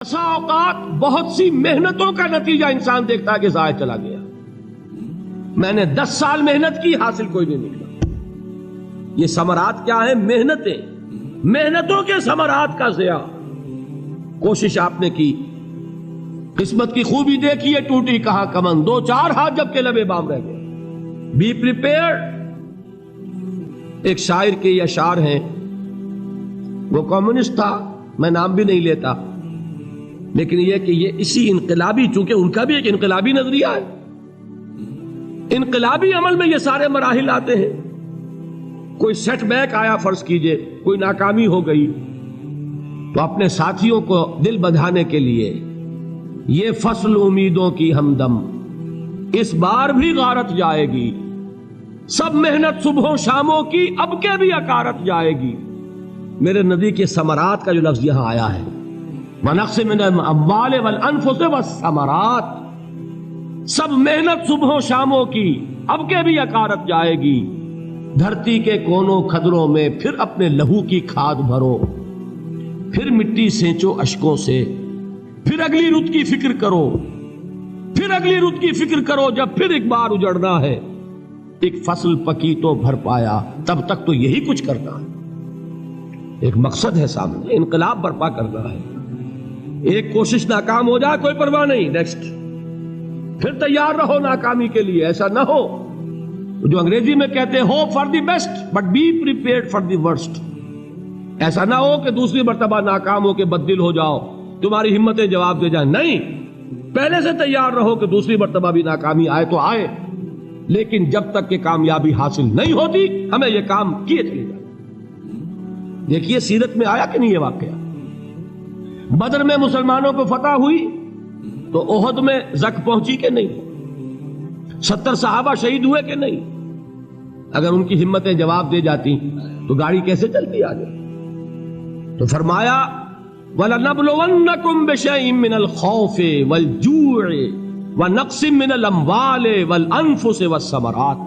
بسا اوقات بہت سی محنتوں کا نتیجہ انسان دیکھتا ہے کہ ضائع چلا گیا. میں نے 10 سال محنت کی، حاصل کوئی نہیں نکلا. یہ ثمرات کیا ہیں؟ محنتوں کے ثمرات کا ضیاع. کوشش آپ نے کی، قسمت کی خوبی دیکھی ہے، ٹوٹی کہاں کمن، 2-4 ہاتھ جب کے لبے بام رہ گئے. Be prepared. ایک شاعر کے یہ اشعار ہیں، وہ کمیونسٹ تھا، میں نام بھی نہیں لیتا، لیکن یہ کہ یہ اسی انقلابی، چونکہ ان کا بھی ایک انقلابی نظریہ ہے، انقلابی عمل میں یہ سارے مراحل آتے ہیں. کوئی سیٹ بیک آیا، فرض کیجئے کوئی ناکامی ہو گئی، تو اپنے ساتھیوں کو دل بندھانے کے لیے یہ فصل امیدوں کی ہمدم اس بار بھی غارت جائے گی، سب محنت صبحوں شاموں کی اب کے بھی اکارت جائے گی. میرے نبی کے ثمرات کا جو لفظ یہاں آیا ہے، وَنَقْصٍ مِّنَ الْأَمْوَالِ وَالْأَنفُسِ وَالثَّمَرَاتِ، سب محنت صبحوں شاموں کی اب کے بھی اکارت جائے گی. دھرتی کے کونوں کھدروں میں پھر اپنے لہو کی کھاد بھرو، پھر مٹی سینچو اشکوں سے، پھر اگلی رت کی فکر کرو، پھر اگلی رت کی فکر کرو، جب پھر ایک بار اجڑنا ہے. ایک فصل پکی تو بھر پایا، تب تک تو یہی کچھ کرنا ہے. ایک مقصد ہے سامنے، انقلاب برپا کرنا ہے. ایک کوشش ناکام ہو جائے کوئی پرواہ نہیں، نیکسٹ. پھر تیار رہو ناکامی کے لیے. ایسا نہ ہو جو انگریزی میں کہتے ہیں hope for the best but be prepared for the worst. ایسا نہ ہو کہ دوسری مرتبہ ناکام ہو کے بددل ہو جاؤ، تمہاری ہمتیں جواب دے جائیں. نہیں، پہلے سے تیار رہو کہ دوسری مرتبہ بھی ناکامی آئے تو آئے، لیکن جب تک کہ کامیابی حاصل نہیں ہوتی ہمیں یہ کام کیے چلے جائیں. دیکھیے سیرت میں آیا کہ نہیں یہ واقعہ. بدر میں مسلمانوں کو فتح ہوئی تو احد میں زک پہنچی کہ نہیں؟ 70 صحابہ شہید ہوئے کہ نہیں؟ اگر ان کی ہمتیں جواب دے جاتی تو گاڑی کیسے چلتی آگے؟ تو فرمایا وَلَنَبْلُوَنَّكُمْ بِشَيْءٍ مِّنَ الْخَوْفِ وَالْجُوعِ وَنَقْصٍ مِّنَ الْأَمْوَالِ وَالْأَنفُسِ وَالثَّمَرَاتِ.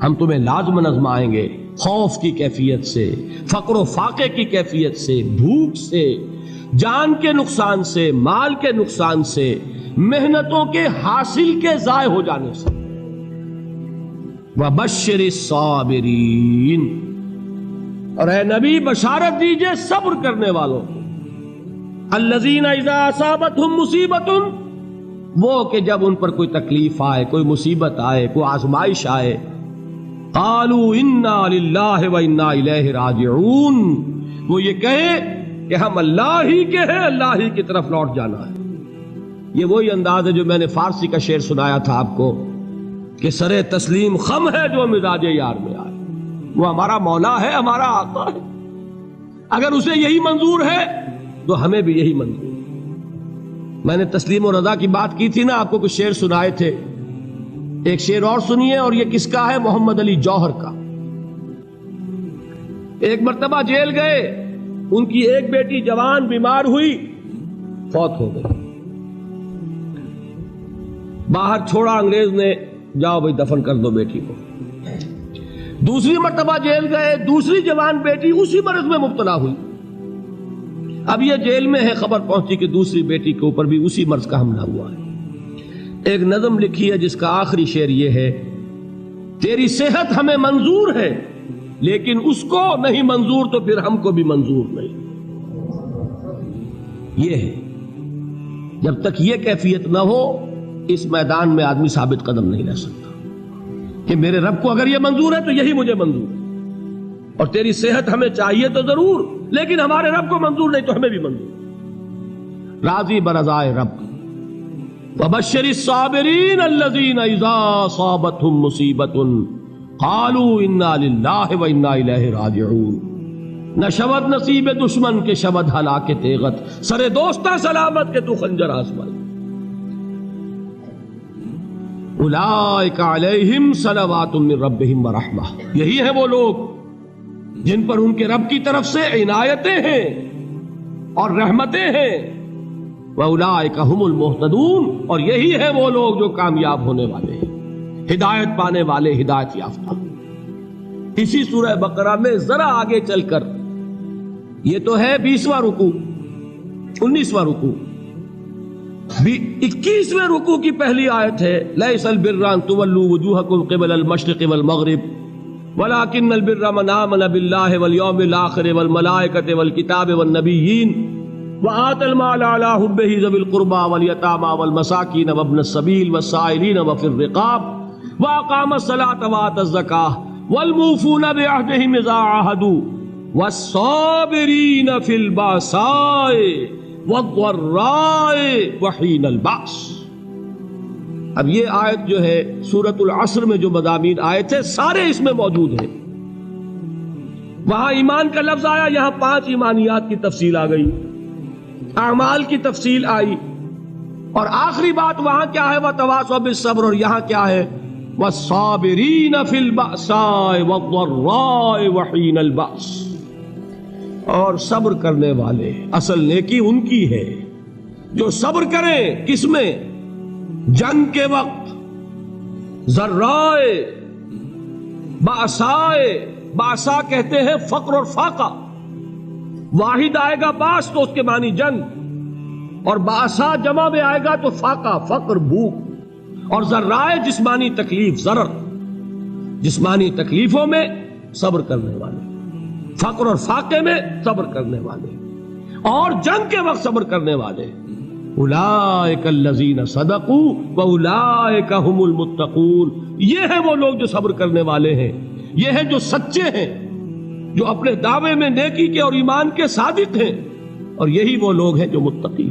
ہم تمہیں لازم آزمائیں گے، خوف کی کیفیت سے، فقر و فاقے کی کیفیت سے، بھوک سے، جان کے نقصان سے، مال کے نقصان سے، محنتوں کے حاصل کے ضائع ہو جانے سے. وَبَشِّرِ الصَّابِرِينَ، اور اے نبی بشارت دیجئے صبر کرنے والوں کو. الَّذِينَ إِذَا أَصَابَتْهُمْ مُصِيبَةٌ، وہ کہ جب ان پر کوئی تکلیف آئے، کوئی مصیبت آئے، کوئی آزمائش آئے، قالوا انا للہ وانا الیہ راجعون، وہ یہ کہیں کہ ہم اللہ ہی کے ہیں، اللہ ہی کی طرف لوٹ جانا ہے. یہ وہی انداز ہے جو میں نے فارسی کا شعر سنایا تھا آپ کو کہ سرے تسلیم خم ہے جو مزاج یار میں آئے. وہ ہمارا مولا ہے، ہمارا آقا ہے. اگر اسے یہی منظور ہے تو ہمیں بھی یہی منظور ہے. میں نے تسلیم و رضا کی بات کی تھی نا، آپ کو کچھ شعر سنائے تھے. ایک شعر اور سنیے، اور یہ کس کا ہے؟ محمد علی جوہر کا. ایک مرتبہ جیل گئے، ان کی ایک بیٹی جوان بیمار ہوئی، فوت ہو گئی. باہر چھوڑا انگریز نے، جاؤ بھائی دفن کر دو بیٹی کو. دوسری مرتبہ جیل گئے، دوسری جوان بیٹی اسی مرض میں مبتلا ہوئی. اب یہ جیل میں ہے، خبر پہنچی کہ دوسری بیٹی کے اوپر بھی اسی مرض کا حملہ ہوا ہے. ایک نظم لکھی ہے جس کا آخری شعر یہ ہے، تیری صحت ہمیں منظور ہے لیکن اس کو نہیں منظور تو پھر ہم کو بھی منظور نہیں. یہ ہے، جب تک یہ کیفیت نہ ہو اس میدان میں آدمی ثابت قدم نہیں رہ سکتا کہ میرے رب کو اگر یہ منظور ہے تو یہی مجھے منظور ہے، اور تیری صحت ہمیں چاہیے تو ضرور، لیکن ہمارے رب کو منظور نہیں تو ہمیں بھی منظور. راضی برضائے رب. وَبَشِّرِ الصَّابِرِينَ الَّذِينَ إِذَا أَصَابَتْهُمْ مُصِيبَةٌ قَالُوا إِنَّا لِلَّهِ وَإِنَّا إِلَيْهِ رَاجِعُونَ. نہ شود نصیب دشمن کے شود ہلاک تیغت، سرے دوستاں سلامت کے تو خنجر آزمائے. اولئک علیہم صلوات من ربہم ورحمہ، یہی ہیں وہ لوگ جن پر ان کے رب کی طرف سے عنایتیں ہیں اور رحمتیں ہیں. وَأُولَٰئِكَ هُمُ الْمُهْتَدُونَ، اور یہی ہے وہ لوگ جو کامیاب ہونے والے ہیں، ہدایت پانے والے، ہدایت یافتہ. اسی سورہ بقرہ میں ذرا آگے چل کر، یہ تو ہے 20واں رکوع، 19واں رکوع، 21ویں رکوع کی پہلی آیت ہے لیس البر ان تولوا وجوہکم قبل المشرق والمغرب ولكن البر من آمن بالله واليوم الآخر والملائكة والكتاب والنبيين وآتى المال على حبه ذوي القربى واليتامى والمساكين وابن السبيل والسائلين وفي الرقاب وأقام الصلاة وآتى الزكاة والموفون بعهدهم إذا عاهدوا والصابرين في البأساء والضراء وحين البأس۔ اب یہ آیت جو ہے سورۃ العصر میں جو مضامین آئے تھے سارے اس میں موجود ہیں۔ وہاں ایمان کا لفظ آیا، یہاں 5 ایمانیات کی تفصیل آ گئی، اعمال کی تفصیل آئی، اور آخری بات وہاں کیا ہے وَتَوَاصَوْا بِالصَّبْرِ، اور یہاں کیا ہے وَالصَّابِرِينَ فِي الْبَأْسَاءِ وَالضَّرَّاءِ وَحِينَ الْبَأْسِ، اور صبر کرنے والے، اصل نیکی ان کی ہے جو صبر کریں، کس میں؟ جنگ کے وقت، ذرائے، باسائے، باسا کہتے ہیں فقر اور فاقہ، واحد آئے گا باس تو اس کے معنی جنگ، اور باسا جمع میں آئے گا تو فاقہ، فقر، بھوک، اور ذرائے جسمانی تکلیف، ضرر، جسمانی تکلیفوں میں صبر کرنے والے، فقر اور فاقے میں صبر کرنے والے، اور جنگ کے وقت صبر کرنے والے، اولئک الذین صدقوا واولئک هم المتقون، یہ ہیں وہ لوگ جو صبر کرنے والے ہیں، یہ ہیں جو سچے ہیں، جو اپنے دعوے میں نیکی کے اور ایمان کے صادق ہیں، اور یہی وہ لوگ ہیں جو متقی۔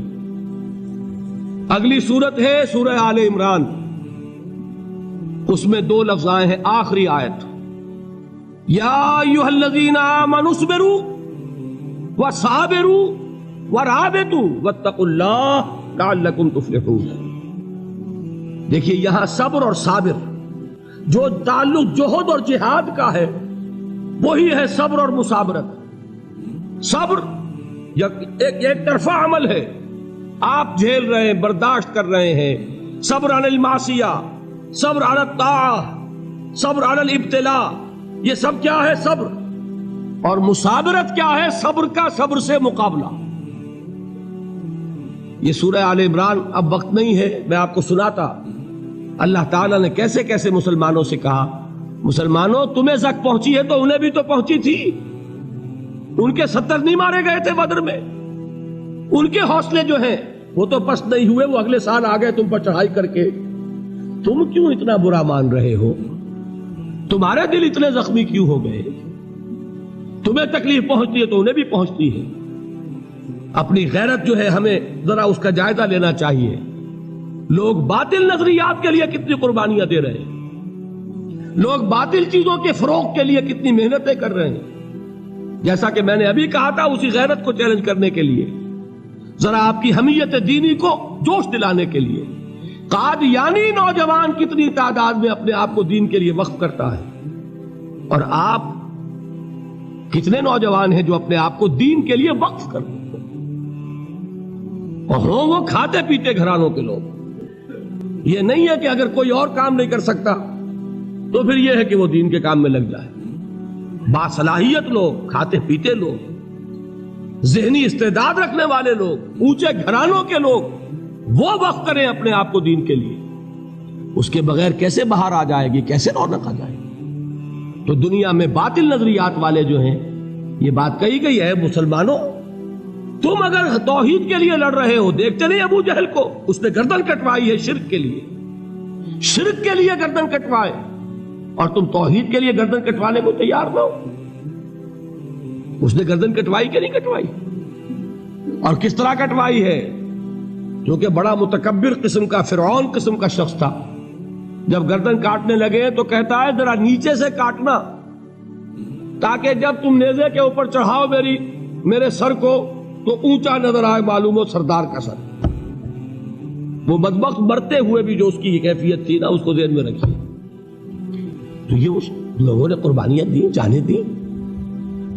اگلی سورت ہے سورہ آل عمران، اس میں 2 لفظ آئے ہیں، آخری آیت یا ایھا الذین آمنوا اصبروا وصابروا ورابطوا واتقوا اللہ لعلکم تفلحون۔ دیکھیے یہاں صبر اور صابر، جو تعلق جہد اور جہاد کا ہے وہی ہے صبر اور مصابرت۔ صبر ایک طرفہ عمل ہے، آپ جھیل رہے ہیں، برداشت کر رہے ہیں، صبر علی المعصیہ، صبر علی الطاعہ، صبر علی الابتلاء، یہ سب کیا ہے؟ صبر۔ اور مصابرت کیا ہے؟ صبر کا صبر سے مقابلہ۔ یہ سورہ آل عمران، اب وقت نہیں ہے میں آپ کو سناتا اللہ تعالیٰ نے کیسے کیسے مسلمانوں سے کہا، مسلمانوں تمہیں زک پہنچی ہے تو انہیں بھی تو پہنچی تھی، ان کے 70 نہیں مارے گئے تھے بدر میں، ان کے حوصلے جو ہیں وہ تو پست نہیں ہوئے، وہ اگلے سال آ گئے تم پر چڑھائی کر کے، تم کیوں اتنا برا مان رہے ہو؟ تمہارے دل اتنے زخمی کیوں ہو گئے؟ تمہیں تکلیف پہنچتی ہے تو انہیں بھی پہنچتی ہے۔ اپنی غیرت جو ہے ہمیں ذرا اس کا جائزہ لینا چاہیے۔ لوگ باطل نظریات کے لیے کتنی قربانیاں دے رہے ہیں، لوگ باطل چیزوں کے فروغ کے لیے کتنی محنتیں کر رہے ہیں، جیسا کہ میں نے ابھی کہا تھا اسی غیرت کو چیلنج کرنے کے لیے، ذرا آپ کی حمیت دینی کو جوش دلانے کے لیے۔ قادیانی نوجوان کتنی تعداد میں اپنے آپ کو دین کے لیے وقف کرتا ہے، اور آپ کتنے نوجوان ہیں جو اپنے آپ کو دین کے لیے وقف کرتے ہیں، اور ہوں وہ کھاتے پیتے گھرانوں کے لوگ۔ یہ نہیں ہے کہ اگر کوئی اور کام نہیں کر سکتا تو پھر یہ ہے کہ وہ دین کے کام میں لگ جائے۔ باصلاحیت لوگ، کھاتے پیتے لوگ، ذہنی استعداد رکھنے والے لوگ، اونچے گھرانوں کے لوگ، وہ وقف کریں اپنے آپ کو دین کے لیے۔ اس کے بغیر کیسے باہر آ جائے گی، کیسے رونق آ جائے گی؟ تو دنیا میں باطل نظریات والے جو ہیں، یہ بات کہی گئی ہے مسلمانوں، تم اگر توحید کے لیے لڑ رہے ہو، دیکھتے نہیں ابو جہل کو، اس نے گردن کٹوائی ہے شرک کے لیے، شرک کے لیے گردن کٹوائے، اور تم توحید کے لیے گردن کٹوانے کو تیار نہ ہو۔ اس نے گردن کٹوائی کہ نہیں کٹوائی؟ اور کس طرح کٹوائی ہے؟ کیونکہ بڑا متکبر قسم کا، فرعون قسم کا شخص تھا، جب گردن کاٹنے لگے تو کہتا ہے ذرا نیچے سے کاٹنا، تاکہ جب تم نیزے کے اوپر چڑھاؤ میرے سر کو تو اونچا نظر آئے، معلوم ہو سردار کا سر۔ وہ بدبخت مرتے ہوئے بھی جو اس کی کیفیت تھی نا، اس کو ذہن میں رکھیے۔ تو یہ اس لوگوں نے قربانیاں دی، جانیں دی،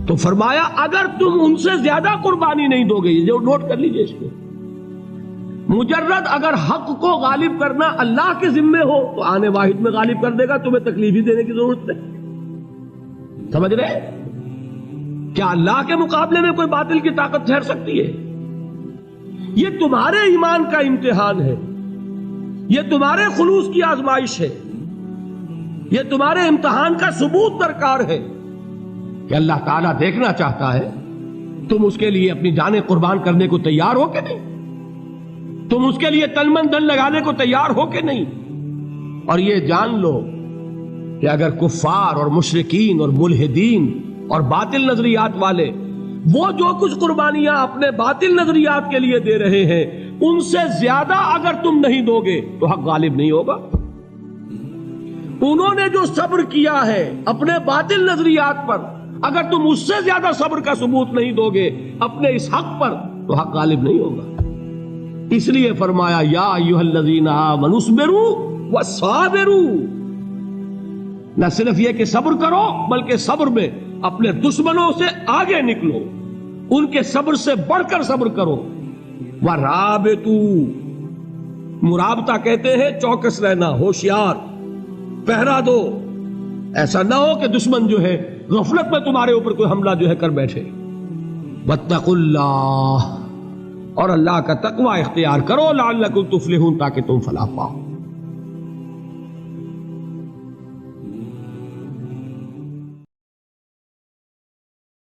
تو فرمایا اگر تم ان سے زیادہ قربانی نہیں دو گے، یہ نوٹ کر لیجئے اس کو، مجرد اگر حق کو غالب کرنا اللہ کے ذمے ہو تو آنے واحد میں غالب کر دے گا، تمہیں تکلیف ہی دینے کی ضرورت نہیں۔ سمجھ رہے؟ کیا اللہ کے مقابلے میں کوئی باطل کی طاقت ٹھہر سکتی ہے؟ یہ تمہارے ایمان کا امتحان ہے، یہ تمہارے خلوص کی آزمائش ہے، یہ تمہارے امتحان کا ثبوت درکار ہے کہ اللہ تعالیٰ دیکھنا چاہتا ہے تم اس کے لیے اپنی جانیں قربان کرنے کو تیار ہو کہ نہیں، تم اس کے لیے تن من دھن لگانے کو تیار ہو کہ نہیں۔ اور یہ جان لو کہ اگر کفار اور مشرکین اور ملحدین اور باطل نظریات والے وہ جو کچھ قربانیاں اپنے باطل نظریات کے لیے دے رہے ہیں ان سے زیادہ اگر تم نہیں دو گے تو حق غالب نہیں ہوگا۔ انہوں نے جو صبر کیا ہے اپنے باطل نظریات پر، اگر تم اس سے زیادہ صبر کا ثبوت نہیں دو گے اپنے اس حق پر تو حق غالب نہیں ہوگا۔ اس لیے فرمایا یا ایھا الذین آمنوا اصبروا وصابروا، نہ صرف یہ کہ صبر کرو بلکہ صبر میں اپنے دشمنوں سے آگے نکلو، ان کے صبر سے بڑھ کر صبر کرو۔ ورابطوا، مرابطہ کہتے ہیں چوکس رہنا، ہوشیار، پہرا دو، ایسا نہ ہو کہ دشمن جو ہے غفلت میں تمہارے اوپر کوئی حملہ جو ہے کر بیٹھے۔ واتقوا اللہ، اور اللہ کا تقوی اختیار کرو، لعلکم تفلحون، تاکہ تم فلاح پاؤ۔